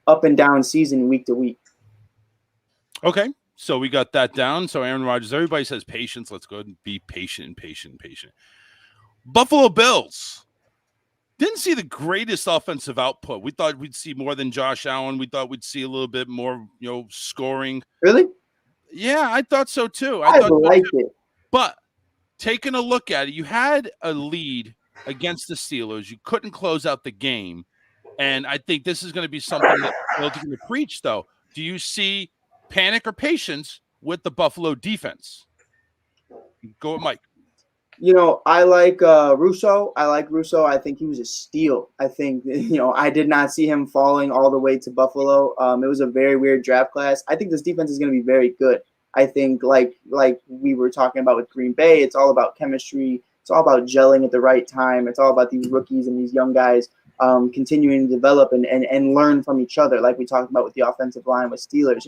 up and down season week to week. Okay, so we got that down. So Aaron Rodgers, everybody says patience. Let's go ahead and be patient. Buffalo Bills didn't see the greatest offensive output. We thought we'd see more than Josh Allen. We thought we'd see a little bit more, scoring. Really? Yeah, I thought so too. I liked it. But taking a look at it, you had a lead against the Steelers. You couldn't close out the game. And I think this is going to be something that they're going to preach, though. Do you see panic or patience with the Buffalo defense? Go with Mike. I like Russo. I think he was a steal. I think, I did not see him falling all the way to Buffalo. It was a very weird draft class. I think this defense is going to be very good. I think like we were talking about with Green Bay, it's all about chemistry. It's all about gelling at the right time. It's all about these rookies and these young guys continuing to develop and learn from each other, like we talked about with the offensive line with Steelers.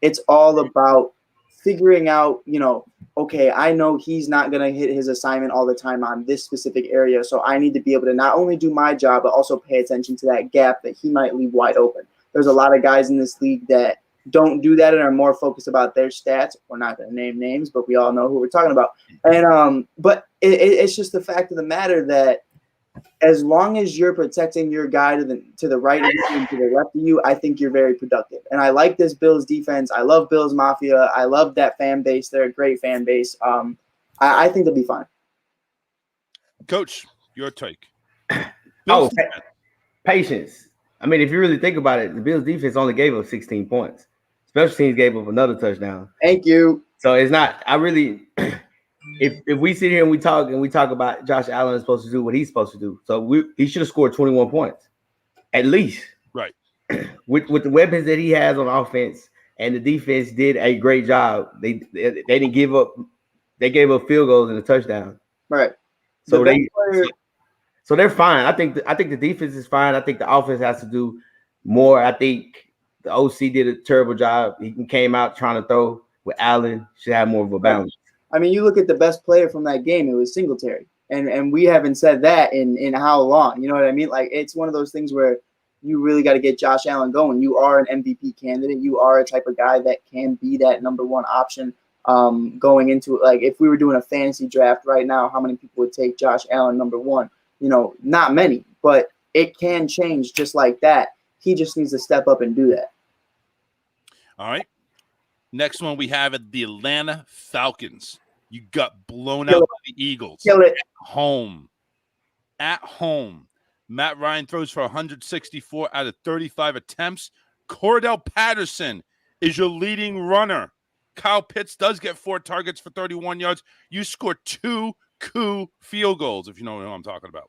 It's all about figuring out, okay, I know he's not going to hit his assignment all the time on this specific area, so I need to be able to not only do my job, but also pay attention to that gap that he might leave wide open. There's a lot of guys in this league that don't do that and are more focused about their stats. We're not going to name names, but we all know who we're talking about. And but it's just the fact of the matter that as long as you're protecting your guy to the right of you and to the left of you, I think you're very productive. And I like this Bills defense. I love Bills Mafia. I love that fan base. They're a great fan base. I think they'll be fine. Coach, your take. Patience. I mean, if you really think about it, the Bills defense only gave up 16 points. Special teams gave up another touchdown. Thank you. So it's not. I really. If we sit here and we talk about Josh Allen is supposed to do what he's supposed to do, so he should have scored 21 points, at least. Right. With the weapons that he has on offense, and the defense did a great job. They didn't give up. They gave up field goals and a touchdown. Right. So they're fine. I think the defense is fine. I think the offense has to do more. I think the OC did a terrible job. He came out trying to throw with Allen. Should have more of a balance. I mean, you look at the best player from that game, it was Singletary. And we haven't said that in how long? You know what I mean? Like, it's one of those things where you really got to get Josh Allen going. You are an MVP candidate. You are a type of guy that can be that number one option going into it. Like, if we were doing a fantasy draft right now, how many people would take Josh Allen number one? Not many, but it can change just like that. He just needs to step up and do that. All right. Next one we have at the Atlanta Falcons. You got blown out by the Eagles. Kill it. At home. Matt Ryan throws for 164 out of 35 attempts. Cordell Patterson is your leading runner. Kyle Pitts does get 4 targets for 31 yards. You score 2 coup field goals, if you know what I'm talking about.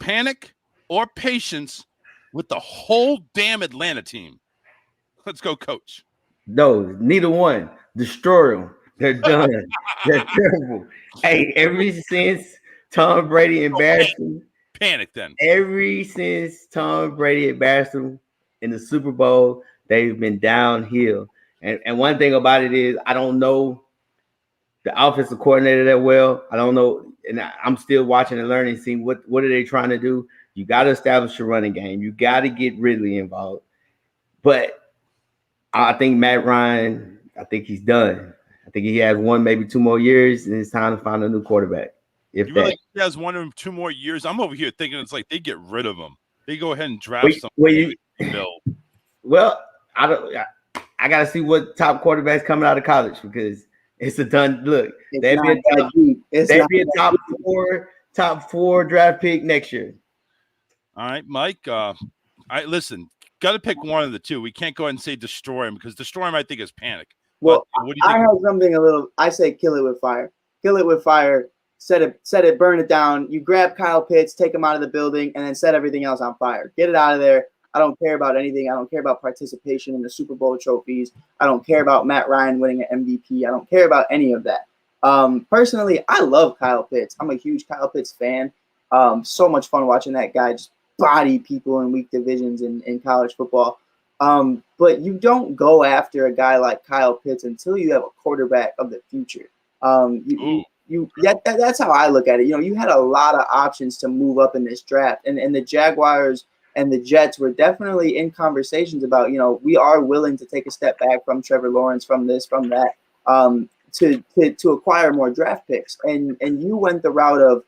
Panic or patience with the whole damn Atlanta team. Let's go, Coach. No, neither one. Destroy them. They're done. They're terrible. Hey, ever since Tom Brady embarrassed them. Panic then. Ever since Tom Brady embarrassed them in the Super Bowl, they've been downhill. And one thing about it is I don't know the offensive coordinator that well. I don't know. And I'm still watching and learning, seeing what are they trying to do. You got to establish a running game. You got to get Ridley involved. But I think Matt Ryan, I think he's done. I think he has 1, maybe 2 more years, and it's time to find a new quarterback. If really think he has 1 or 2 more years? I'm over here thinking it's like they get rid of him. They go ahead and draft somebody. Well, I got to see what top quarterbacks coming out of college because it's a done look. They'd be a top four draft pick next year. All right, Mike. Listen. Got to pick one of the two. We can't go ahead and say destroy him because destroy him, I think, is panic. Well, what do you think? I have something I say kill it with fire. Kill it with fire. Set it, burn it down. You grab Kyle Pitts, take him out of the building, and then set everything else on fire. Get it out of there. I don't care about anything. I don't care about participation in the Super Bowl trophies. I don't care about Matt Ryan winning an MVP. I don't care about any of that. Personally, I love Kyle Pitts. I'm a huge Kyle Pitts fan. So much fun watching that guy just body people in weak divisions in college football. But you don't go after a guy like Kyle Pitts until you have a quarterback of the future. That's how I look at it. You had a lot of options to move up in this draft, and the Jaguars and the Jets were definitely in conversations about, we are willing to take a step back from Trevor Lawrence, from this, from that, to acquire more draft picks. And you went the route of,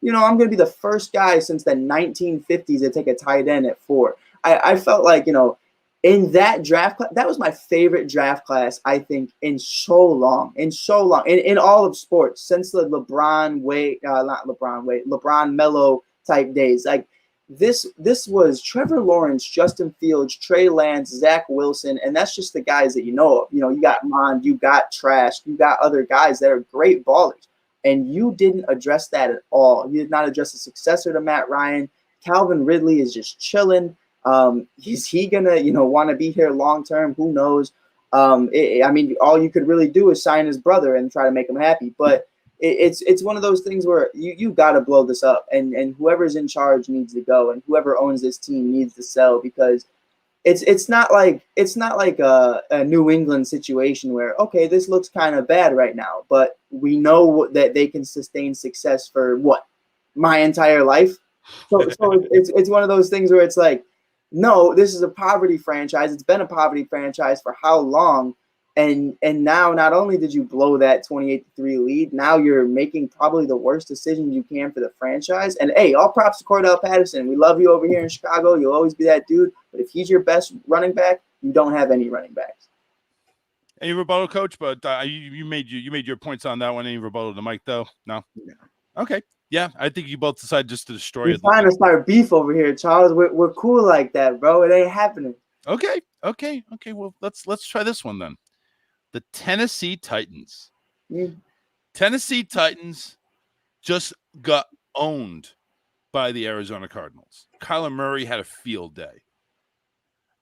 I'm going to be the first guy since the 1950s to take a tight end at 4. I felt like, in that draft class, that was my favorite draft class, I think, in all of sports, since the LeBron Melo type days. Like, this was Trevor Lawrence, Justin Fields, Trey Lance, Zach Wilson, and that's just the guys that you know of. You got Mond, you got Trash, you got other guys that are great ballers, and you didn't address that at all. You did not address the successor to Matt Ryan. Calvin Ridley is just chilling. Is he gonna, want to be here long term? Who knows? All you could really do is sign his brother and try to make him happy. But it's one of those things where you got to blow this up, and whoever's in charge needs to go, and whoever owns this team needs to sell, because it's not like a New England situation where, okay, this looks kind of bad right now, but we know that they can sustain success for my entire life. So it's one of those things where it's like, no, this is a poverty franchise. It's been a poverty franchise for how long? And now not only did you blow that 28-3 lead, now you're making probably the worst decisions you can for the franchise. And hey, all props to Cordell Patterson. We love you over here in Chicago. You'll always be that dude. But if he's your best running back, you don't have any running backs. Any rebuttal, Coach? But you made your points on that one. Any rebuttal to Mike, though? No? Okay. Yeah, I think you both decided just to destroy it. We're trying to start beef over here, Charles. We're cool like that, bro. It ain't happening. Okay. Well, let's try this one then. The Tennessee Titans. Tennessee Titans just got owned by the Arizona Cardinals. Kyler Murray had a field day.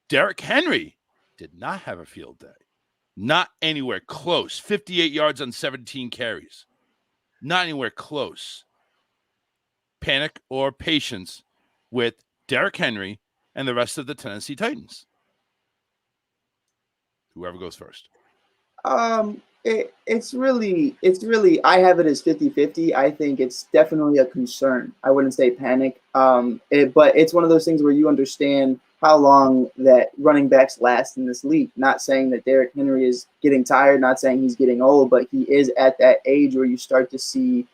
Derrick Henry did not have a field day. Not anywhere close. 58 yards on 17 carries. Not anywhere close. Panic or patience with Derrick Henry and the rest of the Tennessee Titans? Whoever goes first. It's really, I have it as 50-50. I think it's definitely a concern. I wouldn't say panic. But it's one of those things where you understand how long that running backs last in this league. Not saying that Derrick Henry is getting tired, not saying he's getting old, but he is at that age where you start to see,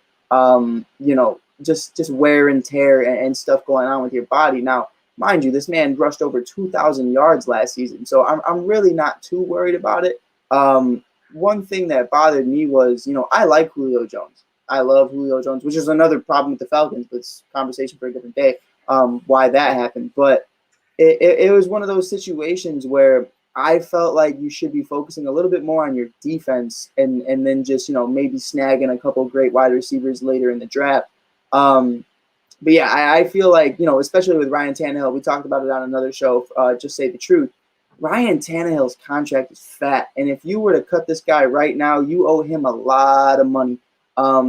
just wear and tear and stuff going on with your body. Now, mind you, this man rushed over 2,000 yards last season, so I'm really not too worried about it. One thing that bothered me was, I like Julio Jones. I love Julio Jones, which is another problem with the Falcons, but it's a conversation for a different day, why that happened. But it was one of those situations where I felt like you should be focusing a little bit more on your defense and then just, maybe snagging a couple great wide receivers later in the draft. But yeah, I feel like, especially with Ryan Tannehill, we talked about it on another show, Just Say the Truth. Ryan Tannehill's contract is fat. And if you were to cut this guy right now, you owe him a lot of money.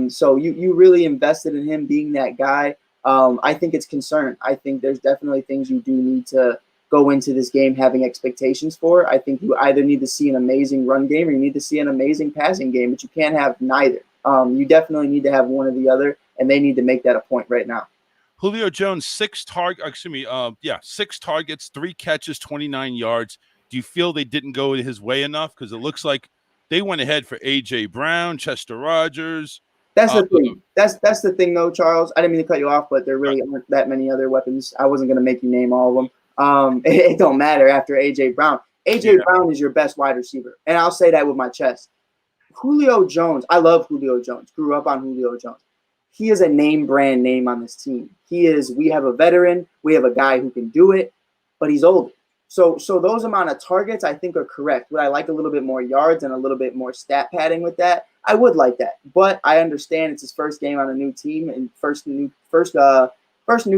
So you really invested in him being that guy. I think it's concern. I think there's definitely things you do need to go into this game having expectations for. I think you either need to see an amazing run game or you need to see an amazing passing game, but you can't have neither. You definitely need to have one or the other, and they need to make that a point right now. Julio Jones, 6 targets, 3 catches, 29 yards. Do you feel they didn't go his way enough? Because it looks like they went ahead for A.J. Brown, Chester Rogers. That's the thing. That's the thing, though, Charles. I didn't mean to cut you off, but there really aren't that many other weapons. I wasn't going to make you name all of them. It don't matter after A.J. Brown. A.J. Brown is your best wide receiver, and I'll say that with my chest. Julio Jones, I love Julio Jones. Grew up on Julio Jones. He is a name brand name on this team. We have a veteran. We have a guy who can do it, but he's older. So those amount of targets I think are correct. Would I like a little bit more yards and a little bit more stat padding with that? I would like that. But I understand it's his first game on a new team and first new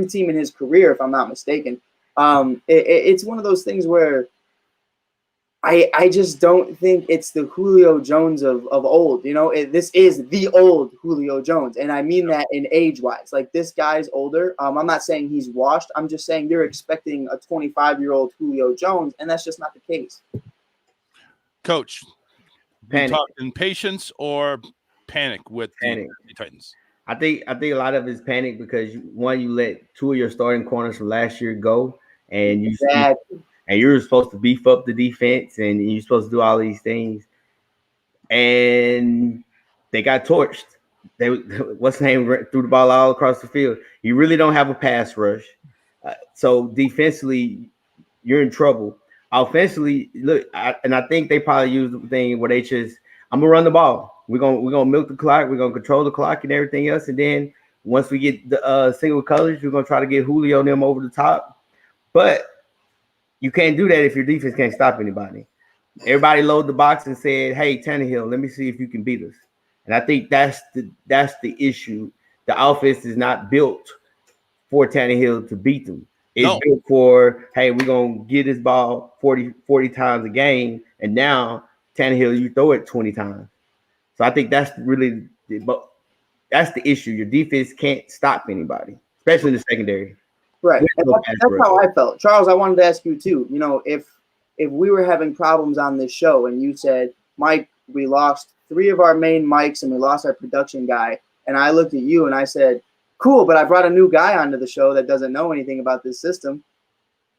team in his career, if I'm not mistaken. It's one of those things where I just don't think it's the Julio Jones of old. This is the old Julio Jones. And I mean that in age-wise. Like, this guy's older. I'm not saying he's washed. I'm just saying you're expecting a 25-year-old Julio Jones, and that's just not the case. Coach, you talking patience or panic with the Titans? I think a lot of it's panic because, one, you let 2 of your starting corners from last year go. and Exactly. and you're supposed to beef up the defense, and you're supposed to do all these things, and they got torched. They what's the name threw the ball all across the field. You really don't have a pass rush, so defensively you're in trouble. Offensively, look, and I think they probably used the thing where they just, I'm gonna run the ball. We're gonna milk the clock. We're gonna control the clock and everything else, and then once we get the single colors, we're gonna try to get Julio and them over the top. But you can't do that if your defense can't stop anybody. Everybody load the box and said, "Hey, Tannehill, let me see if you can beat us." And I think that's the issue. The offense is not built for Tannehill to beat them. It's built for, hey, we're going to get this ball 40 times a game, and now Tannehill, you throw it 20 times. So I think that's really that's the issue. Your defense can't stop anybody, especially in the secondary. Right. And that's how I felt. Charles, I wanted to ask you too. You know, if we were having problems on this show and you said, Mike, we lost 3 of our main mics and we lost our production guy, and I looked at you and I said, cool, but I brought a new guy onto the show that doesn't know anything about this system,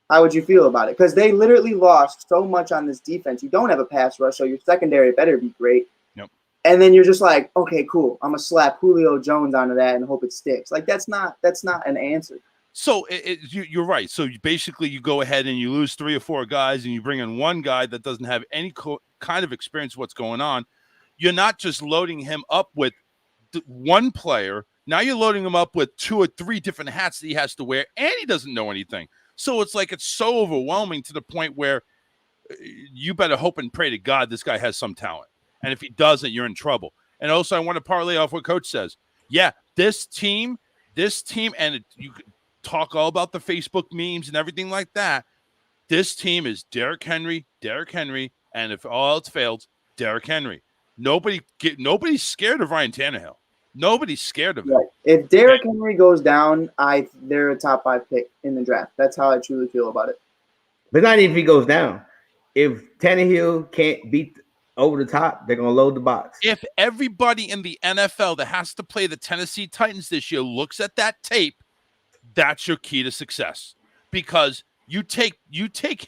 how would you feel about it? Because they literally lost so much on this defense. You don't have a pass rush, so your secondary better be great. Yep. And then you're just like, okay, cool, I'm going to slap Julio Jones onto that and hope it sticks. Like, that's not an answer. So you're right. So you go ahead and you lose 3 or 4 guys and you bring in one guy that doesn't have any kind of experience what's going on. You're not just loading him up with one player. Now you're loading him up with 2 or 3 different hats that he has to wear, and he doesn't know anything. So it's like it's so overwhelming to the point where you better hope and pray to God this guy has some talent. And if he doesn't, you're in trouble. And also I want to parlay off what Coach says. Yeah, this team, and you could talk all about the Facebook memes and everything like that. This team is Derrick Henry, and if all else fails, Derrick Henry. Nobody's scared of Ryan Tannehill. Nobody's scared of him. Right. If Derrick Henry goes down, they're a top 5 pick in the draft. That's how I truly feel about it. But not even if he goes down. If Tannehill can't beat over the top, they're going to load the box. If everybody in the NFL that has to play the Tennessee Titans this year looks at that tape, that's your key to success. Because you take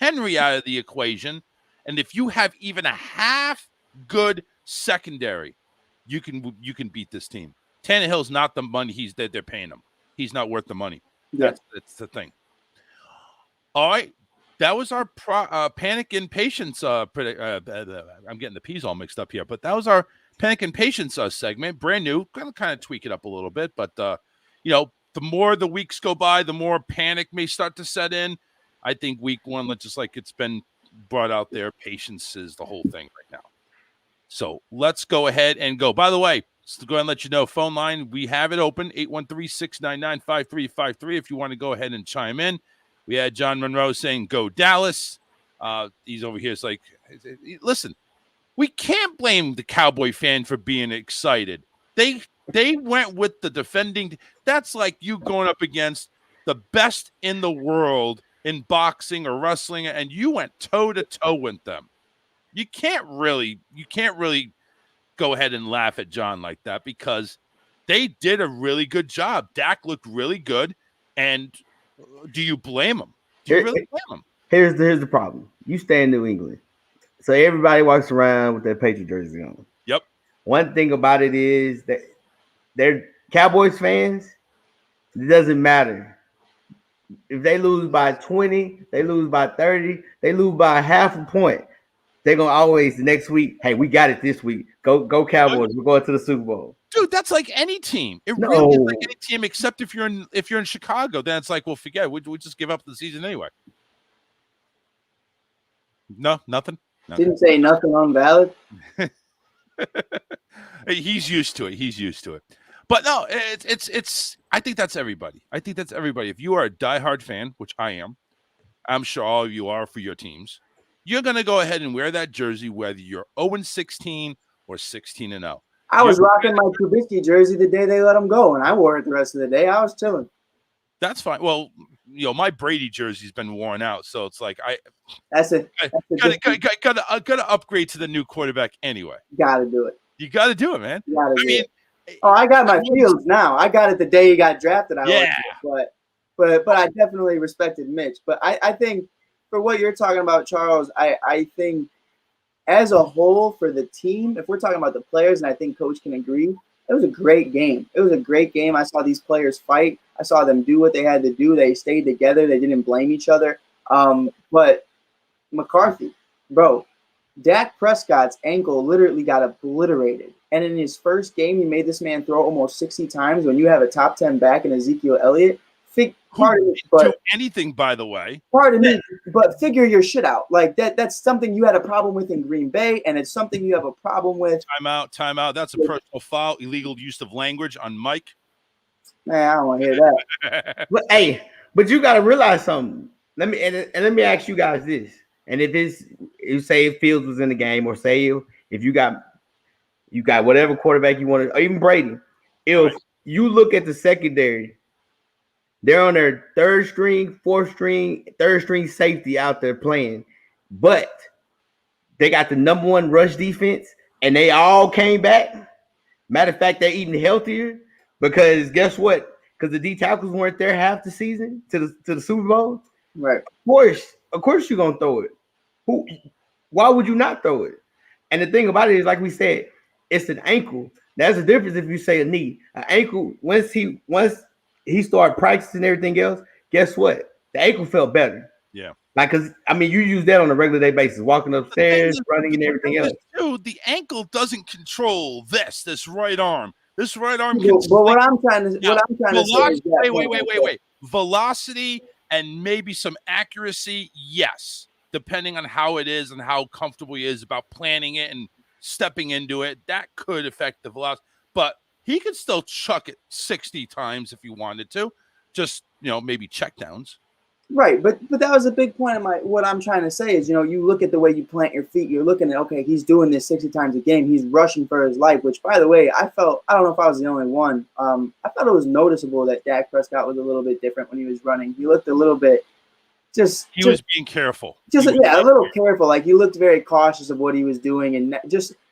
Henry out of the equation, and if you have even a half good secondary, you can beat this team. Tannehill's not the money they're paying him. He's not worth the money. Yeah. That's the thing. All right. That was our panic and patience. I'm getting the P's all mixed up here, but that was our panic and patience segment. Brand new. Gonna kind of tweak it up a little bit, but the more the weeks go by, the more panic may start to set in. I think week 1, just like it's been brought out there, patience is the whole thing right now. So let's go ahead and go. By the way, just to go ahead and let you know, phone line, we have it open, 813-699-5353 if you want to go ahead and chime in. We had John Monroe saying, go Dallas. He's over here. It's like, listen, we can't blame the Cowboy fan for being excited. They went with the defending. That's like you going up against the best in the world in boxing or wrestling, and you went toe-to-toe with them. You can't really go ahead and laugh at John like that because they did a really good job. Dak looked really good, and do you blame him? Do you really blame him? Here's the problem. You stay in New England, so everybody walks around with their Patriot jersey on. Yep. One thing about it is that they're Cowboys fans. It doesn't matter. If they lose by 20, they lose by 30, they lose by half a point. They're gonna always the next week. Hey, we got it this week. Go Cowboys! We're going to the Super Bowl. Dude, that's like any team. It really is like any team, except if you're in Chicago, then it's like, well, forget it. We just give up the season anyway. No, nothing. Didn't say nothing unvalid. He's used to it. But no, it's. I think that's everybody. If you are a diehard fan, which I am, I'm sure all of you are for your teams, you're gonna go ahead and wear that jersey whether you're 0-16 or 16-0. I was rocking my Trubisky jersey the day they let him go, and I wore it the rest of the day. I was chilling. That's fine. Well, my Brady jersey's been worn out, so it's like gotta upgrade to the new quarterback anyway. Gotta do it. You gotta do it, man. I got my Fields now. I got it the day he got drafted. But but I definitely respected Mitch. But I think for what you're talking about, Charles, I think as a whole for the team, if we're talking about the players, and I think Coach can agree, it was a great game. It was a great game. I saw these players fight. I saw them do what they had to do. They stayed together. They didn't blame each other. But McCarthy, bro, Dak Prescott's ankle literally got obliterated. And in his first game, he made this man throw almost 60 times. When you have a top 10 back in Ezekiel Elliott, pardon me, do anything, by the way. Pardon me, but figure your shit out. Like that's something you had a problem with in Green Bay, and it's something you have a problem with. Timeout. That's a personal foul, illegal use of language on Mike. Man, I don't want to hear that. But hey, but you got to realize something. Let me ask you guys this. And if say if Fields was in the game, or say if you got whatever quarterback you wanted, or even Brady, if you look at the secondary, they're on their third string safety out there playing, but they got the number one rush defense, and they all came back. Matter of fact, they're eating healthier because guess what? Because the D tackles weren't there half the season to the Super Bowl. Right. Of course, you're gonna throw it. Why would you not throw it? And the thing about it is, like we said, it's an ankle. There's a difference if you say a knee. An ankle, once he started practicing everything else, guess what? The ankle felt better. Yeah. Like, because, I mean, you use that on a regular day basis, walking upstairs, running, and everything else. Dude, the ankle doesn't control this right arm. This right arm. But what I'm trying to say is that, wait. Velocity and maybe some accuracy, yes, depending on how it is and how comfortable he is about planning it and stepping into it. That could affect the velocity. But he could still chuck it 60 times if he wanted to. Just, maybe checkdowns. Right, but that was a big point of what I'm trying to say is, you look at the way you plant your feet, you're looking at, okay, he's doing this 60 times a game, he's rushing for his life, which, by the way, I don't know if I was the only one, I thought it was noticeable that Dak Prescott was a little bit different when he was running. He looked a little bit He was being careful. A little careful. Like, he looked very cautious of what he was doing, and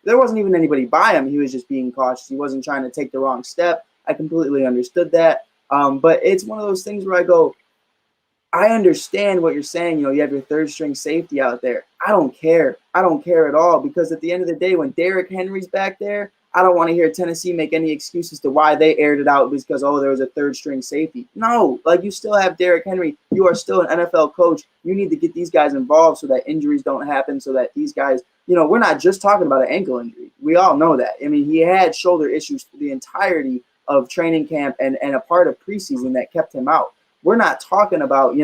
there wasn't even anybody by him. He was just being cautious. He wasn't trying to take the wrong step. I completely understood that. But it's one of those things where I go, I understand what you're saying. You have your third string safety out there. I don't care. I don't care at all, because at the end of the day, when Derrick Henry's back there, I don't want to hear Tennessee make any excuses to why they aired it out because, there was a third string safety. No, you still have Derrick Henry. You are still an NFL coach. You need to get these guys involved so that injuries don't happen, so that these guys, we're not just talking about an ankle injury. We all know that. I mean, he had shoulder issues for the entirety of training camp and a part of preseason that kept him out. We're not talking about,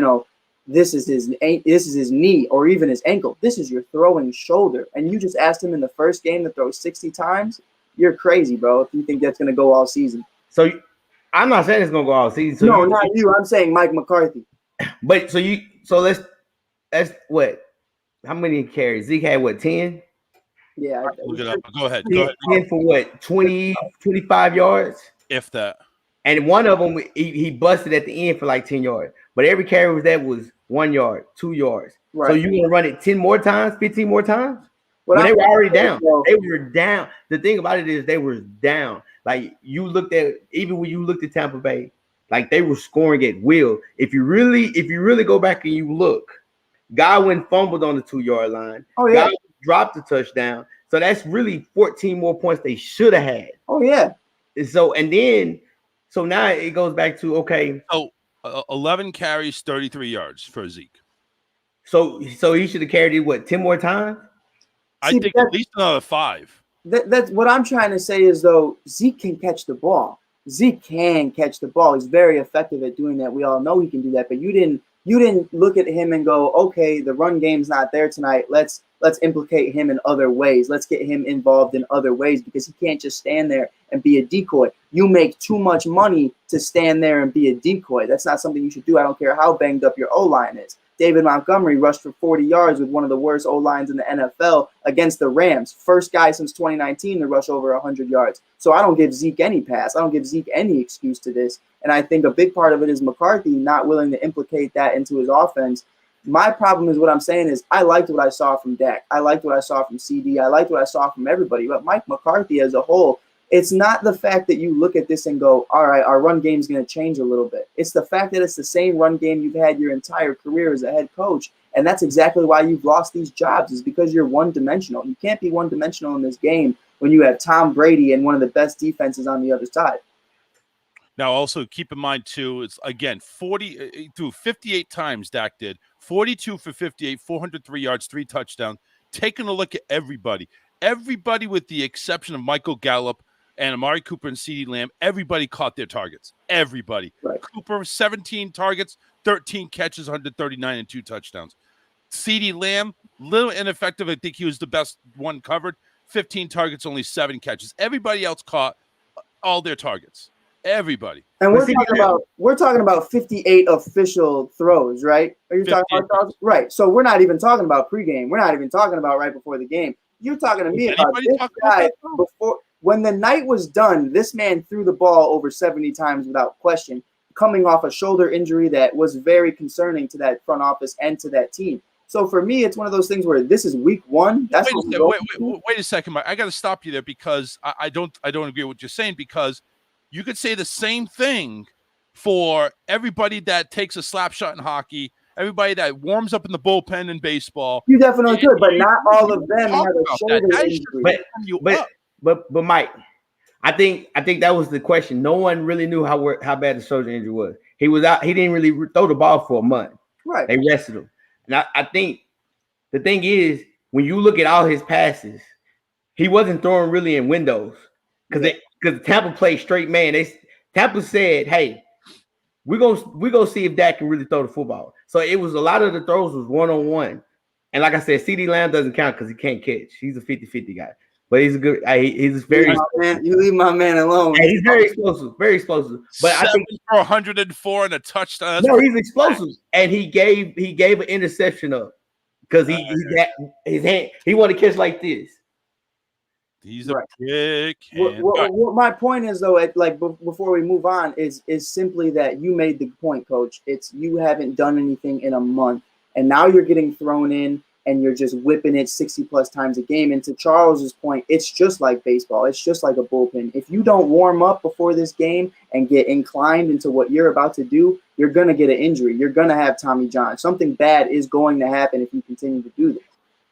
this is his knee or even his ankle. This is your throwing shoulder. And you just asked him in the first game to throw 60 times. You're crazy, bro, if you think that's going to go all season. So I'm not saying it's going to go all season. So no, not you. I'm saying Mike McCarthy. But so let's what? How many carries? Zeke had what, 10? Yeah. Look it up. Go ahead. 10 for what? 20, 25 yards? If that. And one of them, he busted at the end for like 10 yards. But every carry that was 1 yard, 2 yards. Right. So you're going to run it 10 more times, 15 more times? When they were already down. They were down. The thing about it is they were down. Like, you looked at, even when you looked at Tampa Bay, like, they were scoring at will. If you really go back and you look, Godwin fumbled on the 2-yard line. Oh, yeah. Godwin dropped the touchdown. So that's really 14 more points they should have had. Oh, yeah. So now it goes back to, okay. So 11 carries, 33 yards for Zeke. So he should have carried it, what, 10 more times? I think at least another 5. That's what I'm trying to say is, though, Zeke can catch the ball. Zeke can catch the ball. He's very effective at doing that. We all know he can do that. But you didn't look at him and go, okay, the run game's not there tonight. Let's implicate him in other ways. Let's get him involved in other ways, because he can't just stand there and be a decoy. You make too much money to stand there and be a decoy. That's not something you should do. I don't care how banged up your O-line is. David Montgomery rushed for 40 yards with one of the worst O-lines in the NFL against the Rams. First guy since 2019 to rush over 100 yards. So I don't give Zeke any pass. I don't give Zeke any excuse to this. And I think a big part of it is McCarthy not willing to implicate that into his offense. My problem is what I'm saying is I liked what I saw from Dak. I liked what I saw from CD. I liked what I saw from everybody. But Mike McCarthy as a whole, It's not the fact that you look at this and go, all right, our run game is going to change a little bit. It's the fact that it's the same run game you've had your entire career as a head coach. And that's exactly why you've lost these jobs, is because you're one-dimensional. You can't be one-dimensional in this game when you have Tom Brady and one of the best defenses on the other side. Now, also keep in mind, too, it's, again, 58 times Dak did, 42 for 58, 403 yards, 3 touchdowns. Taking a look at everybody with the exception of Michael Gallup and Amari Cooper and CeeDee Lamb, everybody caught their targets. Everybody. Right. Cooper, 17 targets, 13 catches, 139 and 2 touchdowns. CeeDee Lamb, little ineffective. I think he was the best one covered. 15 targets, only 7 catches. Everybody else caught all their targets. Everybody. And we're talking about 58 official throws, right? Are you talking about throws? Right. So we're not even talking about pregame. We're not even talking about right before the game. You're talking to me about this guy before. When the night was done, this man threw the ball over 70 times without question, coming off a shoulder injury that was very concerning to that front office and to that team. So for me, it's one of those things where this is week 1. That's wait a second, Mike. I got to stop you there because I don't agree with what you're saying, because you could say the same thing for everybody that takes a slap shot in hockey, everybody that warms up in the bullpen in baseball. You definitely could, but not all of them have a shoulder injury. But Mike, I think that was the question. No one really knew how bad the shoulder injury was. He was out. He didn't really throw the ball for a month. Right. They rested him. And I think the thing is, when you look at all his passes, he wasn't throwing really in windows because Tampa played straight man. Tampa said, "Hey, we're gonna see if Dak can really throw the football." So it was a lot of the throws was 1-on-1. And like I said, CeeDee Lamb doesn't count because he can't catch. He's a 50-50 guy. But he's a good. He's very. You leave my man alone. He's very explosive. Very explositive. But I think for 104 and a touchdown. No, he's explosive, and he gave an interception up because his hand. He wanted to catch like this. He's a big. What my point is, though, before we move on, is simply that you made the point, Coach. It's you haven't done anything in a month, and now you're getting thrown in. And you're just whipping it 60-plus times a game. And to Charles's point, it's just like baseball. It's just like a bullpen. If you don't warm up before this game and get inclined into what you're about to do, you're going to get an injury. You're going to have Tommy John. Something bad is going to happen if you continue to do this.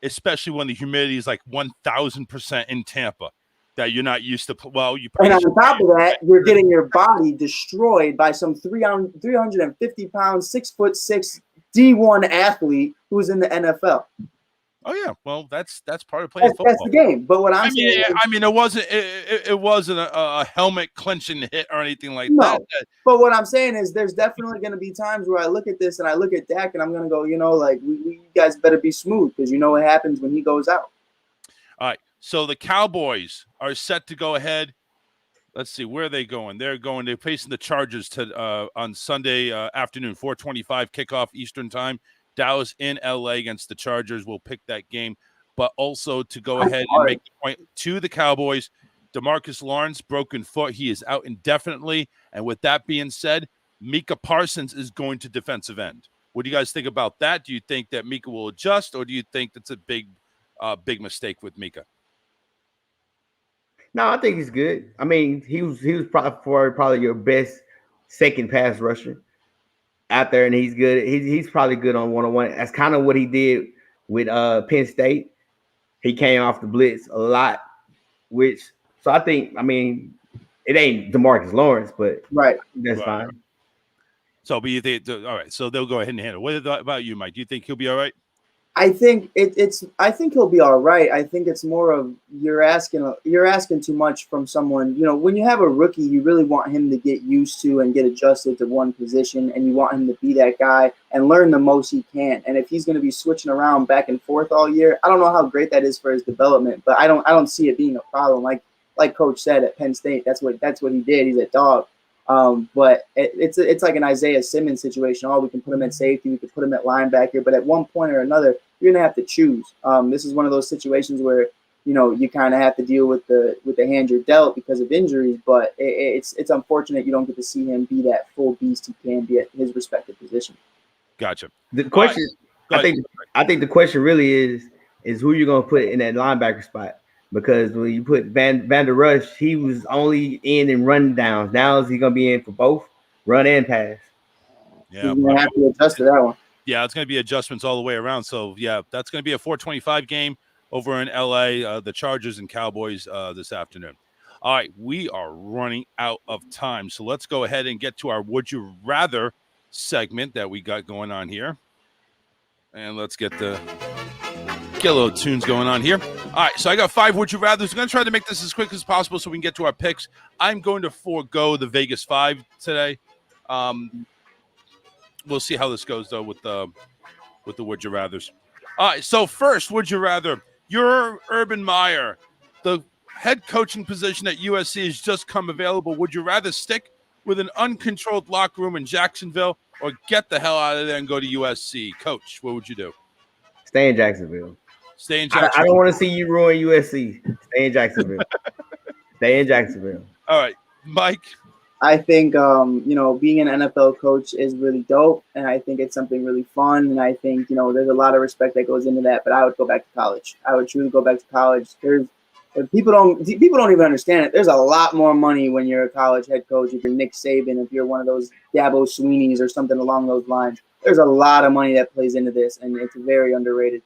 Especially when the humidity is like 1,000% in Tampa, that you're not used to. Well, and on top of that, you're getting your body destroyed by some 350-pound, 6'6" D1 athlete who's in the NFL. Oh yeah, well that's part of playing football. That's the game. But what I'm saying, it wasn't a helmet clinching hit or anything like that. But what I'm saying is, there's definitely going to be times where I look at this and I look at Dak and I'm going to go, you guys better be smooth because you know what happens when he goes out. All right, so the Cowboys are set to go ahead. Let's see, where are they going? They're facing the Chargers on Sunday afternoon, 4:25 kickoff Eastern time. Dallas in LA against the Chargers. We'll pick that game. But also to go ahead and make the point to the Cowboys, DeMarcus Lawrence, broken foot. He is out indefinitely. And with that being said, Micah Parsons is going to defensive end. What do you guys think about that? Do you think that Micah will adjust, or do you think that's a big mistake with Micah? No, I think he's good. I mean, he was probably your best second pass rusher out there, and he's good. He's probably good on one-on-one. That's kind of what he did with Penn State. He came off the blitz a lot, so I think, I mean, it ain't DeMarcus Lawrence, but that's fine. So, but you think, all right, so they'll go ahead and handle. What about you, Mike? Do you think he'll be all right? I think I think he'll be all right. I think it's more of you're asking too much from someone. When you have a rookie, you really want him to get used to and get adjusted to one position, and you want him to be that guy and learn the most he can. And if he's going to be switching around back and forth all year, I don't know how great that is for his development, but I don't see it being a problem. Like Coach said at Penn State, that's what he did. He's a dog. But it's like an Isaiah Simmons situation. We can put him at safety, we could put him at linebacker, but at one point or another, you're gonna have to choose. This is one of those situations where you kind of have to deal with the hand you're dealt because of injuries. But it's unfortunate you don't get to see him be that full beast he can be at his respective position. Gotcha. The question, I think the question really is who you're gonna put in that linebacker spot. because when you put Van Der Rush, he was only in and run downs. Now is he gonna be in for both run and pass? Yeah, He's gonna have to adjust to that one. yeah, it's going to be adjustments all the way around. So yeah, that's going to be a 4:25 game over in LA. The Chargers and Cowboys this afternoon. All right, we are running out of time, so let's go ahead and get to our Would You Rather segment that we got going on here, and let's get a little tunes going on here. All right, so I got 5 Would You Rathers. I'm going to try to make this as quick as possible so we can get to our picks. I'm going to forego the Vegas 5 today. We'll see how this goes, though, with the Would You Rathers. All right, so first, Would You Rather, your Urban Meyer, the head coaching position at USC has just come available. Would you rather stick with an uncontrolled locker room in Jacksonville or get the hell out of there and go to USC? Coach, what would you do? Stay in Jacksonville. Stay in Jacksonville. I don't want to see you ruin USC. Stay in Jacksonville. Stay in Jacksonville. All right, Mike. I think being an NFL coach is really dope, and I think it's something really fun. And I think there's a lot of respect that goes into that. But I would go back to college. I would truly go back to college. People don't even understand it. There's a lot more money when you're a college head coach. If you're Nick Saban, if you're one of those Dabo Sweeneys or something along those lines, there's a lot of money that plays into this, and it's very underrated.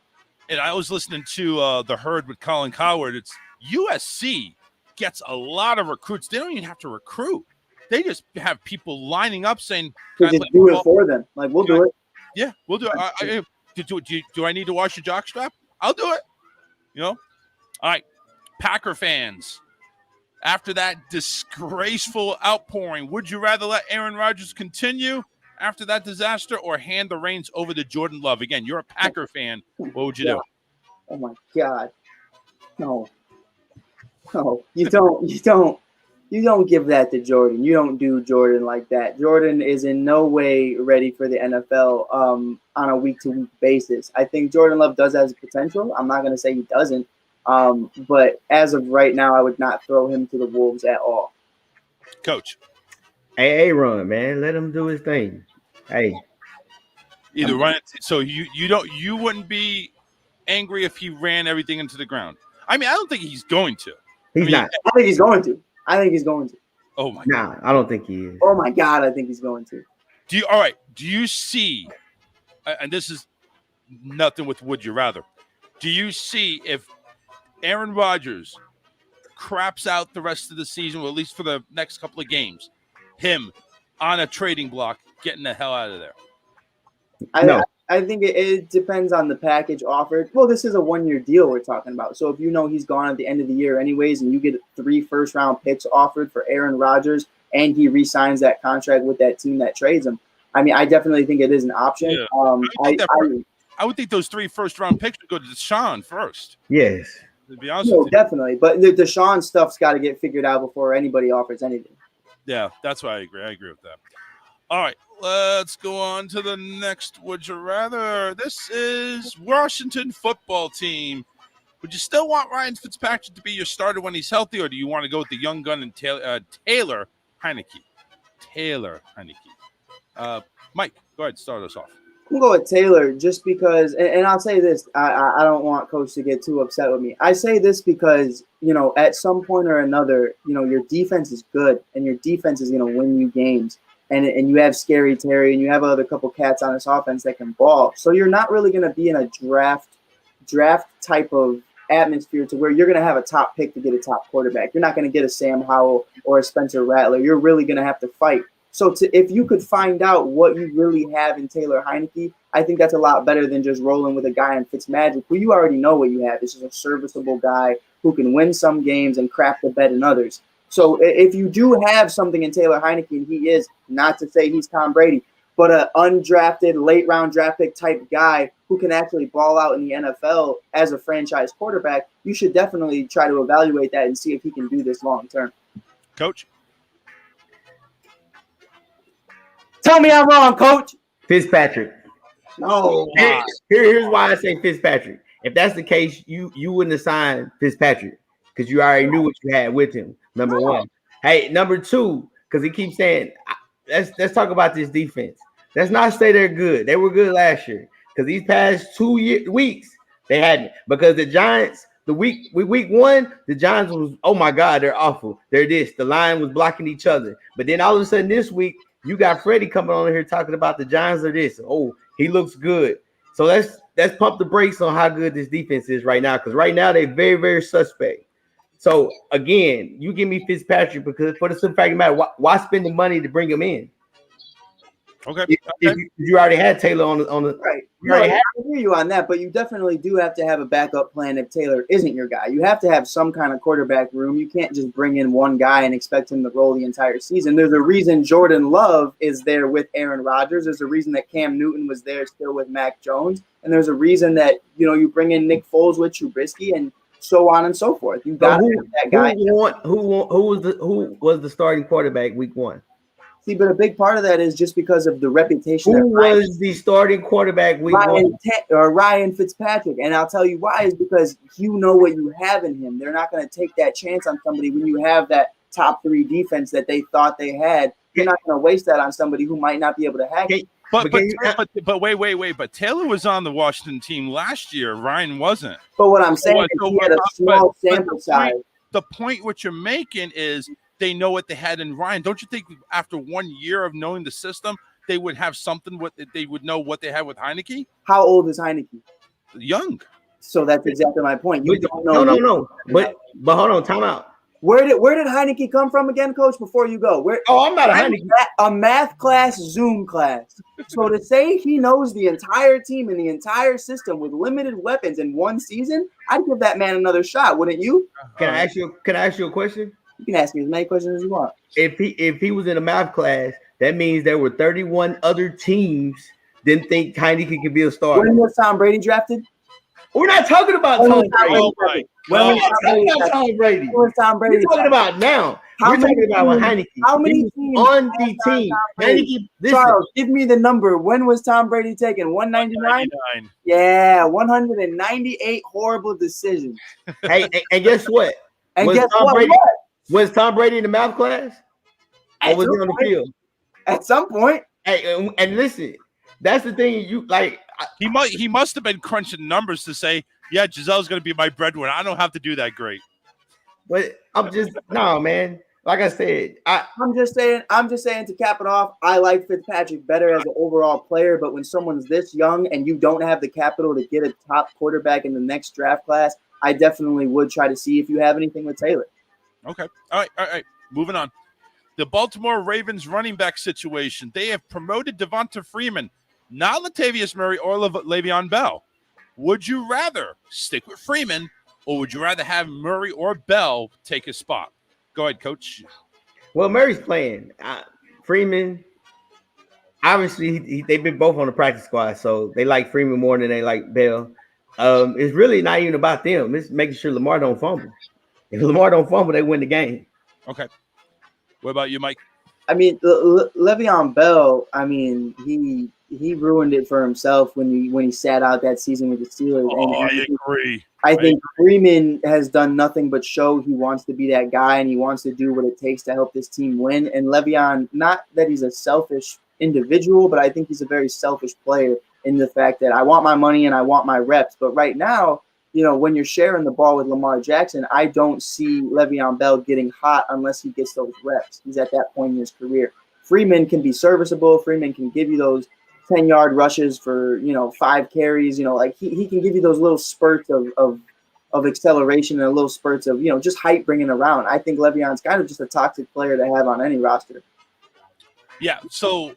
And I was listening to The Herd with Colin Cowherd. It's USC gets a lot of recruits. They don't even have to recruit. They just have people lining up saying, "Can just do it for them." Like, we'll do it. Yeah, we'll do it. Do I need to wash the jockstrap? I'll do it. All right. Packer fans, after that disgraceful outpouring, would you rather let Aaron Rodgers continue after that disaster or hand the reins over to Jordan Love? Again, you're a Packer fan. What would you do? Oh my God. No, you don't give that to Jordan. You don't do Jordan like that. Jordan is in no way ready for the NFL on a week-to-week basis. I think Jordan Love does have potential. I'm not going to say he doesn't. But as of right now, I would not throw him to the Wolves at all. Coach. Hey, run, man. Let him do his thing. Hey. Either run it. So you wouldn't be angry if he ran everything into the ground. I mean, I don't think he's going to. He's not. I think he's going to. Oh my God. Nah, I don't think he is. Oh my God, I think he's going to. Do you see, and this is nothing with Would You Rather, do you see if Aaron Rodgers craps out the rest of the season, or at least for the next couple of games, him on a trading block getting the hell out of there? I think it depends on the package offered. Well, this is a 1-year deal we're talking about. So if he's gone at the end of the year anyways, and you get 3 first-round picks offered for Aaron Rodgers, and he re-signs that contract with that team that trades him, I mean, I definitely think it is an option. Yeah. I would think those 3 first-round picks would go to Deshaun first. Yes. To be honest with you. Definitely. But the Deshaun stuff's got to get figured out before anybody offers anything. Yeah, that's why I agree. I agree with that. All right, let's go on to the next Would You Rather. This is Washington football team. Would you still want Ryan Fitzpatrick to be your starter when he's healthy, or do you want to go with the young gun and Taylor Heineke? Taylor Heineke. Mike, go ahead. Start us off. I'm going to go with Taylor just because, and I'll say this, I don't want Coach to get too upset with me. I say this because, at some point or another, your defense is good, and your defense is going to win you games. And you have Scary Terry, and you have other couple cats on this offense that can ball. So you're not really going to be in a draft type of atmosphere to where you're going to have a top pick to get a top quarterback. You're not going to get a Sam Howell or a Spencer Rattler. You're really going to have to fight. So if you could find out what you really have in Taylor Heineke, I think that's a lot better than just rolling with a guy in Fitzmagic who you already know what you have. This is a serviceable guy who can win some games and crap the bed in others. So if you do have something in Taylor Heineke, and he is, not to say he's Tom Brady, but an undrafted, late-round draft pick type guy who can actually ball out in the NFL as a franchise quarterback, you should definitely try to evaluate that and see if he can do this long-term. Coach? Tell me I'm wrong, Coach. Fitzpatrick. No. Here's why I say Fitzpatrick. If that's the case, you wouldn't have signed Fitzpatrick because you already knew what you had with him, number one. Hey, number two, because he keeps saying, let's talk about this defense. Let's not say they're good. They were good last year because these past 2 weeks, they hadn't. Because the Giants week 1, the Giants was, oh my God, they're awful. They're this. The line was blocking each other. But then all of a sudden this week, you got Freddie coming on here talking about the Giants are this. Oh, he looks good. So let's pump the brakes on how good this defense is right now, because right now they're very, very suspect. So again, you give me Fitzpatrick because for the simple fact of the matter, why spend the money to bring him in? Okay. If you already had Taylor on the right. No, I hear you on that, but you definitely do have to have a backup plan if Taylor isn't your guy. You have to have some kind of quarterback room. You can't just bring in one guy and expect him to roll the entire season. There's a reason Jordan Love is there with Aaron Rodgers. There's a reason that Cam Newton was there still with Mac Jones. And there's a reason that, you bring in Nick Foles with Trubisky and so on and so forth. You got that guy. Who was the starting quarterback week 1? See, but a big part of that is just because of the reputation. Who was the starting quarterback week 1? Ryan Fitzpatrick. And I'll tell you why is because you know what you have in him. They're not going to take that chance on somebody when you have that top 3 defense that they thought they had. You're not going to waste that on somebody who might not be able to hack it. But wait. But Taylor was on the Washington team last year. Ryan wasn't. But what I'm saying is he had a small sample size. The point what you're making is they know what they had in Ryan. Don't you think after 1 year of knowing the system, they would have something? They would know what they had with Heineke? How old is Heineke? Young. So that's exactly my point. You don't know. No. But hold on, time out. Where did Heineke come from again, Coach? Before you go, I'm not a Heineke. A math class, Zoom class. So to say he knows the entire team and the entire system with limited weapons in one season, I'd give that man another shot, wouldn't you? Can I ask you a question? You can ask me as many questions as you want. If he was in a math class, that means there were 31 other teams didn't think Heineke could be a starter. When was Tom Brady drafted? We're not talking about Tom Brady. We're not talking about Tom Brady. When was Tom Brady? We're talking about now. We're talking about Heineke. How many teams on the team? Heineke, Charles, give me the number. When was Tom Brady taken? 199? Yeah, 198 horrible decisions. Hey, and guess what? And guess what? Was Tom Brady in the math class? Or was he on the field? At some point. Hey, and listen, that's the thing. You like he must have been crunching numbers to say, yeah, Gisele's going to be my breadwinner. I don't have to do that great. But no, man. Like I said, I'm just saying to cap it off, I like Fitzpatrick better as an overall player. But when someone's this young and you don't have the capital to get a top quarterback in the next draft class, I definitely would try to see if you have anything with Taylor. Okay. All right. Moving on. The Baltimore Ravens running back situation. They have promoted Devonta Freeman, not Latavius Murray or Le'Veon Bell. Would you rather stick with Freeman, or would you rather have Murray or Bell take his spot? Go ahead, Coach. Well, Murray's playing. Freeman, obviously, they've been both on the practice squad, so they like Freeman more than they like Bell. It's really not even about them. It's making sure Lamar don't fumble. If Lamar don't fumble, they win the game. Okay. What about you, Mike? I mean, Le'Veon Bell, I mean, he ruined it for himself when he sat out that season with the Steelers. I agree. I think Freeman has done nothing but show he wants to be that guy and he wants to do what it takes to help this team win. And Le'Veon, not that he's a selfish individual, but I think he's a very selfish player in the fact that I want my money and I want my reps. But right now, when you're sharing the ball with Lamar Jackson, I don't see Le'Veon Bell getting hot unless he gets those reps. He's at that point in his career. Freeman can be serviceable. Freeman can give you those 10-yard rushes for 5 carries. Like he can give you those little spurts of acceleration and little spurts of just height bringing around. I think Le'Veon's kind of just a toxic player to have on any roster. Yeah. So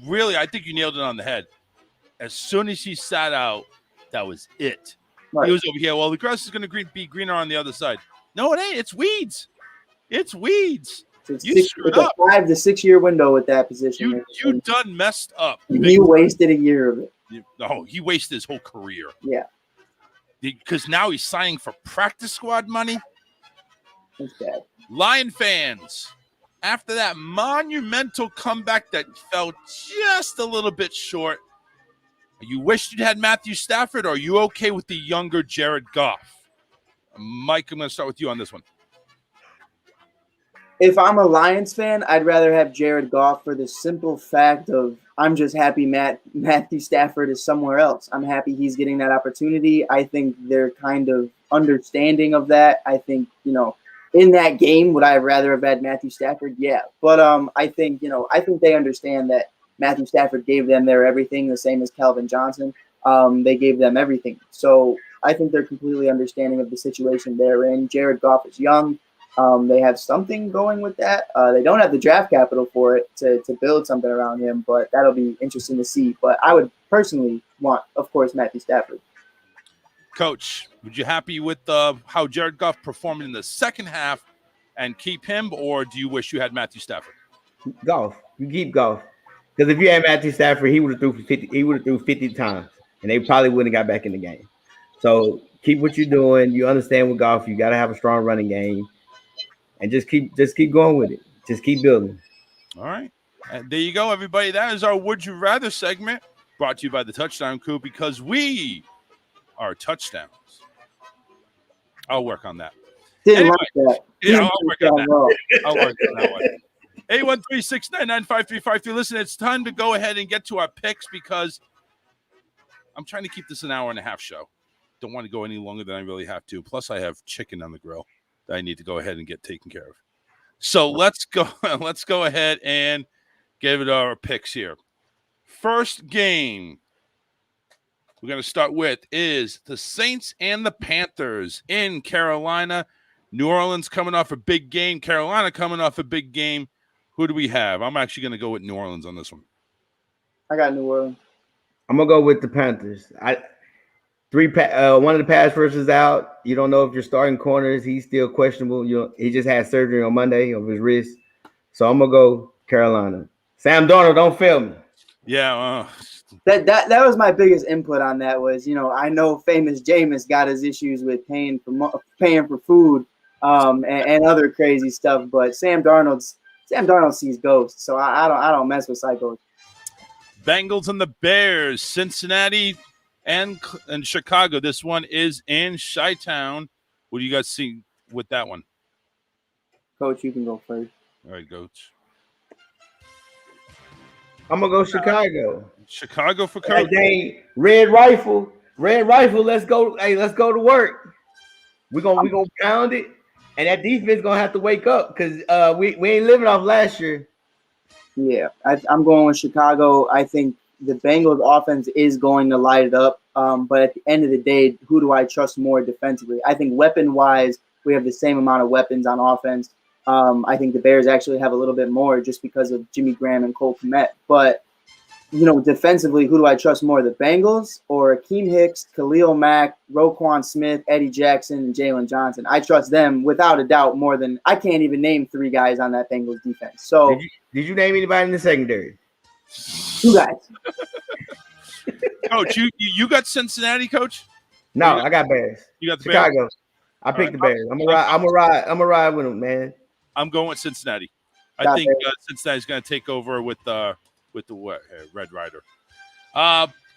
really, I think you nailed it on the head. As soon as he sat out, that was it. Right. He was over here. Well, the grass is going to be greener on the other side. No, it ain't. It's weeds. It's weeds. You screwed up. 5 to 6 year window with that position. You done messed up. He wasted a year of it. No, he wasted his whole career. Yeah. Because now he's signing for practice squad money. That's bad. Lion fans, after that monumental comeback that fell just a little bit short, you wished you'd had Matthew Stafford, or are you okay with the younger Jared Goff? Mike, I'm going to start with you on this one. If I'm a Lions fan, I'd rather have Jared Goff for the simple fact of I'm just happy Matthew Stafford is somewhere else. I'm happy he's getting that opportunity. I think they're kind of understanding of that. I think, in that game, would I have rather have had Matthew Stafford? Yeah. But I think, I think they understand that Matthew Stafford gave them their everything, the same as Calvin Johnson. They gave them everything. So I think they're completely understanding of the situation they're in. Jared Goff is young. They have something going with that. They don't have the draft capital for it to build something around him, but that'll be interesting to see. But I would personally want, of course, Matthew Stafford. Coach, would you happy with how Jared Goff performed in the second half and keep him, or do you wish you had Matthew Stafford? Goff. You keep Goff. Because if you had Matthew Stafford, he would have threw for 50. He would have threw 50 times, and they probably wouldn't have got back in the game. So keep what you're doing. You understand with Goff, you got to have a strong running game, and just keep going with it. Just keep building. All right, and there you go, everybody. That is our Would You Rather segment, brought to you by the Touchdown Crew, because we are touchdowns. I'll work on that. Didn't like that. Yeah, I'll work on that. I'll work on that one. 813-699-5353. Listen, it's time to go ahead and get to our picks because I'm trying to keep this an hour and a half show. Don't want to go any longer than I really have to. Plus, I have chicken on the grill that I need to go ahead and get taken care of. So let's go. Let's go ahead and give it our picks here. First game we're going to start with is the Saints and the Panthers in Carolina. New Orleans coming off a big game. Carolina coming off a big game. Who do we have? I'm actually going to go with New Orleans on this one. I got New Orleans. I'm gonna go with the Panthers. One of the pass rushers out. You don't know if your starting corners. He's still questionable. He just had surgery on Monday of his wrist. So I'm gonna go Carolina. Sam Darnold, don't fail me. Yeah. That was my biggest input on that was, I know famous Jameis got his issues with paying for food and other crazy stuff, but Sam Darnold sees ghosts, so I don't mess with psychos. Bengals and the Bears, Cincinnati and Chicago. This one is in Chi-Town. What do you guys see with that one? Coach, you can go first. All right, Coach. I'm gonna go Chicago. Chicago for Coach. Hey, Red Rifle. Let's go. Hey, let's go to work. We're gonna pound it, and that defense gonna have to wake up because we ain't living off last year. Yeah, I'm going with Chicago. I think the Bengals offense is going to light it up. But at the end of the day, who do I trust more defensively? I think weapon-wise, we have the same amount of weapons on offense. I think the Bears actually have a little bit more just because of Jimmy Graham and Cole Kmet. But, defensively, who do I trust more, the Bengals or Akeem Hicks, Khalil Mack, Roquan Smith, Eddie Jackson, and Jalen Johnson? I trust them without a doubt more than – I can't even name 3 guys on that Bengals defense. So Did you name anybody in the secondary? 2 guys. Coach, you got Cincinnati, Coach? No, I got Bears. You got the Chicago. Bears? I picked the Bears. I'm gonna ride with them, man. I'm going with Cincinnati. I think Cincinnati's going to take over with the Red Rider.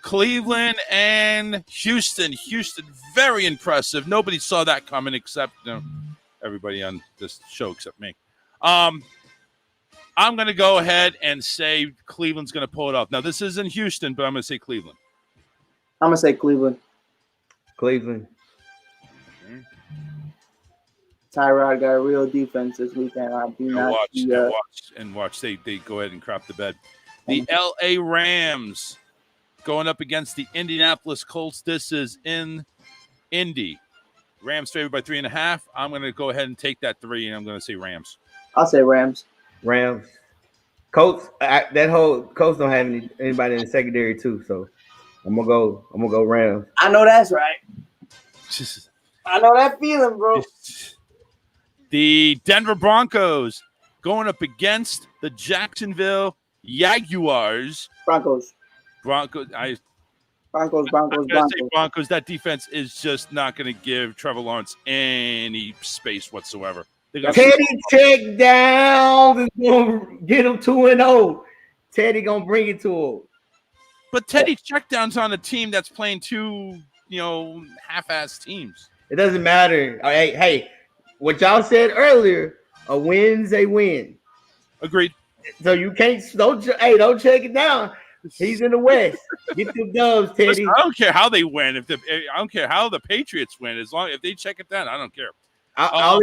Cleveland and Houston. Houston, very impressive. Nobody saw that coming except everybody on this show except me. I'm going to go ahead and say Cleveland's going to pull it off. Now, this isn't Houston, but I'm going to say Cleveland. I'm going to say Cleveland. Cleveland. Tyrod got a real defense this weekend. I do not watch. They go ahead and crap the bed. The L.A. Rams going up against the Indianapolis Colts. This is in Indy. Rams favored by 3.5. I'm going to go ahead and take that 3, and I'm going to say Rams. I'll say Rams. Colts. That whole Colts don't have anybody in the secondary too, so I'm gonna go Rams. I know that's right. I know that feeling, bro. The Denver Broncos going up against the Jacksonville Jaguars. Broncos. Broncos. That defense is just not going to give Trevor Lawrence any space whatsoever. Teddy check down is going to get him 2-0. Teddy going to bring it to him. But Teddy checkdowns on a team that's playing 2, half-ass teams. It doesn't matter. Hey, what y'all said earlier, a win's a win. Agreed. So you can't don't check it down. He's in the West. Get the dubs, Teddy. Listen, I don't care how they win. I don't care how the Patriots win. As long if they check it down, I don't care. All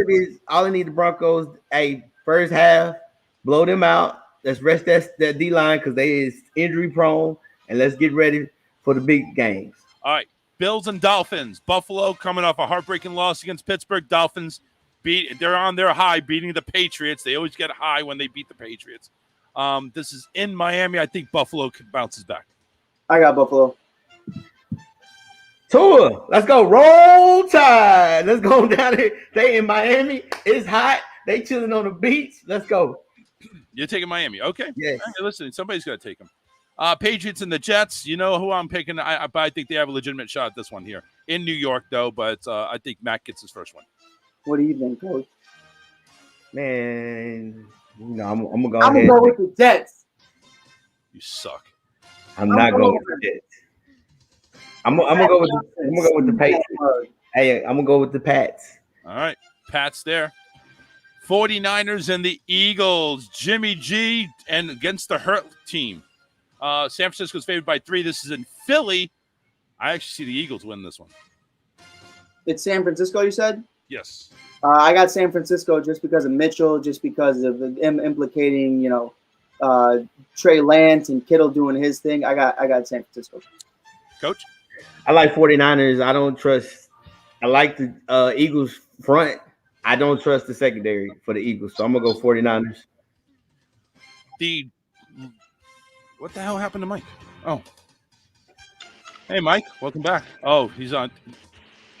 I need the Broncos. Hey, first half, blow them out. Let's rest that D line because they is injury prone, and let's get ready for the big games. All right, Bills and Dolphins. Buffalo coming off a heartbreaking loss against Pittsburgh. Dolphins they're on their high, beating the Patriots. They always get high when they beat the Patriots. This is in Miami. I think Buffalo bounces back. I got Buffalo. Tua, let's go. Roll Tide. Let's go down there. They in Miami. It's hot. They chilling on the beach. Let's go. You're taking Miami. Okay. Yes. Hey, listen, somebody's got to take them. Patriots and the Jets. You know who I'm picking. I think they have a legitimate shot at this one here. In New York, though, but I think Matt gets his first one. What do you think, Coach? Man, I'm gonna go I'm ahead. gonna go with the Jets. You suck. I'm not going with the Jets. I'm gonna go with the Patriots. Hey, I'm gonna go with the Pats. All right, Pats there. 49ers and the Eagles. Jimmy G and against the Hurt team. San Francisco's favored by 3. This is in Philly. I actually see the Eagles win this one. It's San Francisco, you said? Yes. I got San Francisco just because of Mitchell, just because of him implicating, Trey Lance and Kittle doing his thing. I got San Francisco. Coach? I like 49ers. I don't trust. I like the Eagles front. I don't trust the secondary for the Eagles, so I'm gonna go 49ers. What the hell happened to Mike? Oh, hey Mike, welcome back. Oh, he's on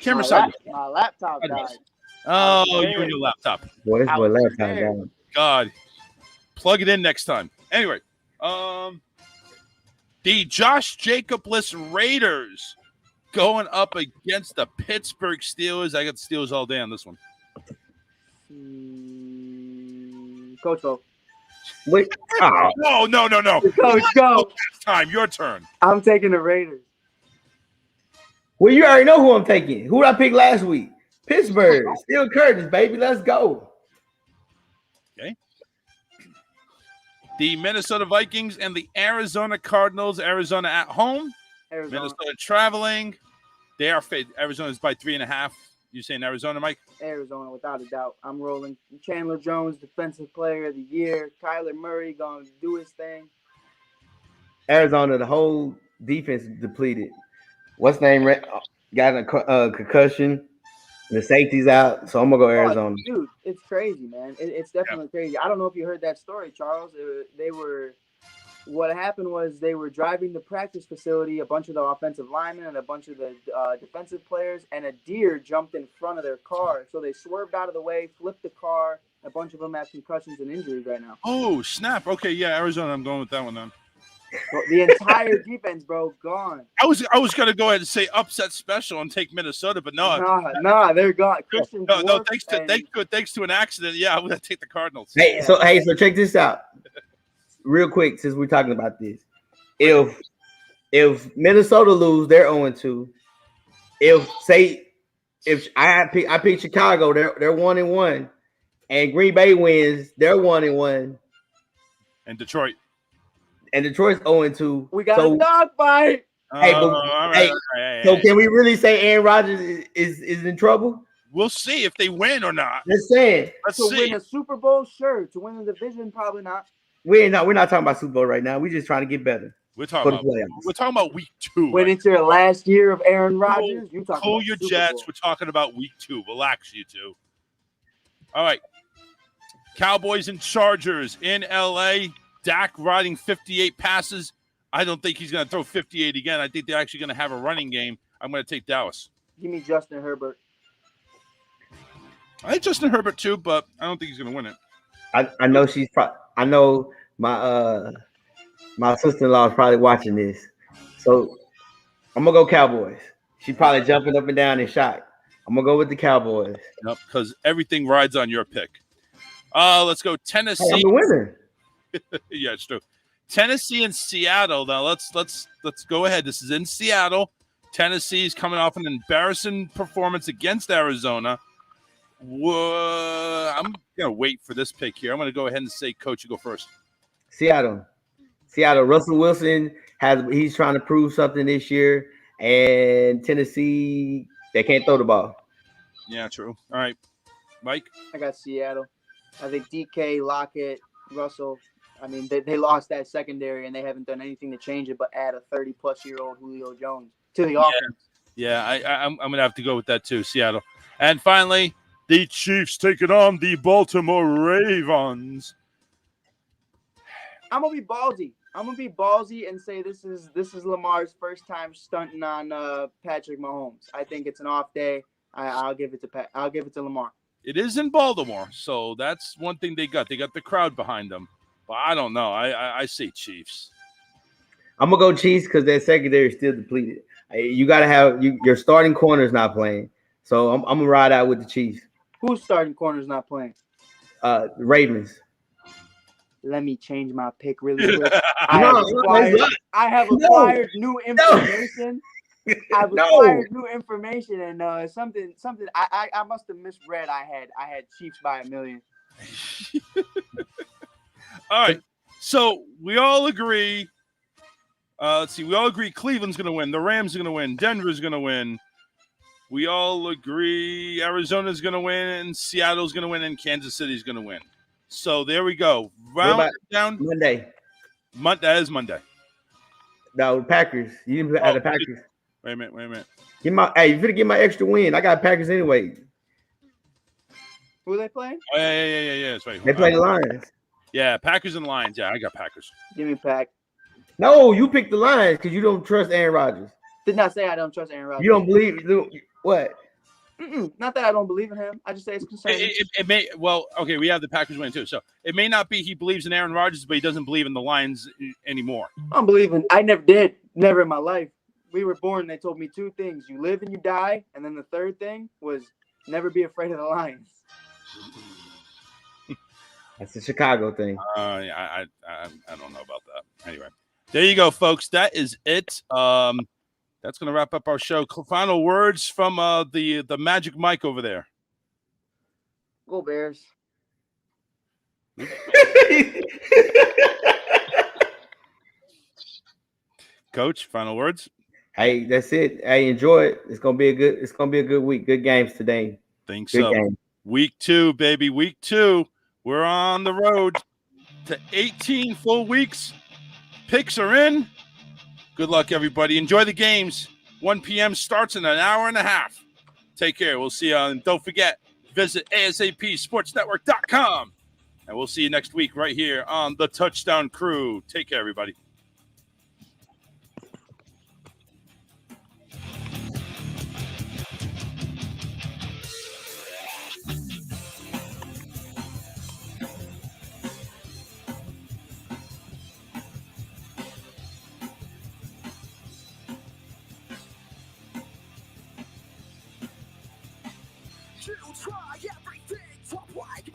camera side. My laptop died. Oh, you and your laptop. Boy, this boy laptop down. God, plug it in next time. Anyway, the Josh Jacobs Raiders going up against the Pittsburgh Steelers. I got the Steelers all day on this one. Coach, go. Wait. Oh. No. Coach, go. It's time. Your turn. I'm taking the Raiders. Well, you already know who I'm taking. Who did I pick last week? Pittsburgh. Steel Curtis, baby. Let's go. Okay. The Minnesota Vikings and the Arizona Cardinals. Arizona at home. Minnesota traveling. They are Arizona's by 3.5. You saying Arizona, Mike? Arizona, without a doubt. I'm rolling. Chandler Jones, Defensive Player of the Year. Kyler Murray going to do his thing. Arizona, the whole defense depleted. What's name? Got a concussion. The safety's out, so I'm gonna go Arizona. Dude, it's crazy, man. It's definitely crazy. I don't know if you heard that story, Charles. What happened was they were driving the practice facility, a bunch of the offensive linemen and a bunch of the defensive players, and a deer jumped in front of their car. So they swerved out of the way, flipped the car. A bunch of them have concussions and injuries right now. Oh, snap. Okay, yeah, Arizona. I'm going with that one then. Well, the entire defense, bro, gone. I was going to go ahead and say upset special and take Minnesota, but no. Nah, they're gone. Christian No, thanks to an accident. Yeah, I'm going to take the Cardinals. So check this out. Real quick, since we're talking about this, if Minnesota lose, they're 0-2. If I pick Chicago, they're 1-1, and Green Bay wins, they're 1-1, and Detroit's 0-2. We got a dog fight. So can we really say Aaron Rodgers is in trouble? We'll see if they win or not. Just saying. Let's to see. win a Super Bowl, sure. To win the division, probably not. We're not talking about Super Bowl right now. We're just trying to get better. We're talking about week 2. When it's your last year of Aaron Rodgers, you talking cool about your Super Jets. Bowl. We're talking about week 2. Relax, you two. All right. Cowboys and Chargers in LA. Dak riding 58 passes. I don't think he's going to throw 58 again. I think they're actually going to have a running game. I'm going to take Dallas. Give me Justin Herbert. I like Justin Herbert too, but I don't think he's going to win it. I know I know my sister-in-law is probably watching this, so I'm gonna go Cowboys. She's probably jumping up and down in shock. I'm gonna go with the Cowboys. Yep, because everything rides on your pick. Let's go Tennessee. Hey, I'm the winner. Yeah, it's true. Tennessee and Seattle. Now let's go ahead. This is in Seattle. Tennessee is coming off an embarrassing performance against Arizona. I'm gonna wait for this pick here. I'm gonna go ahead and say, Coach, you go first. Seattle. Russell Wilson he's trying to prove something this year, and Tennessee they can't throw the ball. Yeah, true. All right, Mike. I got Seattle. I think DK, Lockett, Russell. I mean, they lost that secondary and they haven't done anything to change it, but add a 30-plus-year-old Julio Jones to the offense. Yeah, I'm gonna have to go with that too, Seattle. And finally, the Chiefs taking on the Baltimore Ravens. I'm gonna be ballsy and say this is Lamar's first time stunting on Patrick Mahomes. I think it's an off day. I'll give it to Lamar. It is in Baltimore, so that's one thing they got. They got the crowd behind them. But I don't know. I say Chiefs. I'm gonna go Chiefs because their secondary is still depleted. You got to have your starting corners not playing, so I'm gonna ride out with the Chiefs. Who's starting corners not playing? Ravens. Let me change my pick really quick. I have acquired new information. I've acquired new information, and something. I must have misread. I had Chiefs by 1 million. All right, so we all agree. Let's see. We all agree Cleveland's going to win. The Rams are going to win. Denver's going to win. We all agree Arizona's going to win. Seattle's going to win. And Kansas City's going to win. So there we go. Round down. Monday. That is Monday. No, Packers. You didn't have the Packers. Wait a minute. You finna get my extra win. I got Packers anyway. Who are they playing? Oh, yeah. That's right. They play the Lions. Yeah, Packers and Lions. Yeah, I got Packers. Give me Pack. No, you picked the Lions because you don't trust Aaron Rodgers. Did not say I don't trust Aaron Rodgers. You don't believe what? Not that I don't believe in him. I just say it's concerning. It may. Well, okay, we have the Packers win too. So it may not be he believes in Aaron Rodgers, but he doesn't believe in the Lions anymore. I'm believing. I never did. Never in my life. We were born. They told me 2 things: you live and you die. And then the third thing was never be afraid of the Lions. That's a Chicago thing. I don't know about that. Anyway, there you go, folks. That is it. That's going to wrap up our show. Final words from the Magic Mike over there. Go Bears. Coach, final words. Hey, that's it. Hey, enjoy it. It's gonna be a good week. Good games today. Think Good so. game. Week 2, baby. Week 2. We're on the road to 18 full weeks. Picks are in. Good luck, everybody. Enjoy the games. 1 p.m. starts in an hour and a half. Take care. We'll see you. And don't forget, visit ASAPSportsNetwork.com. And we'll see you next week right here on the Touchdown Crew. Take care, everybody. You try everything from like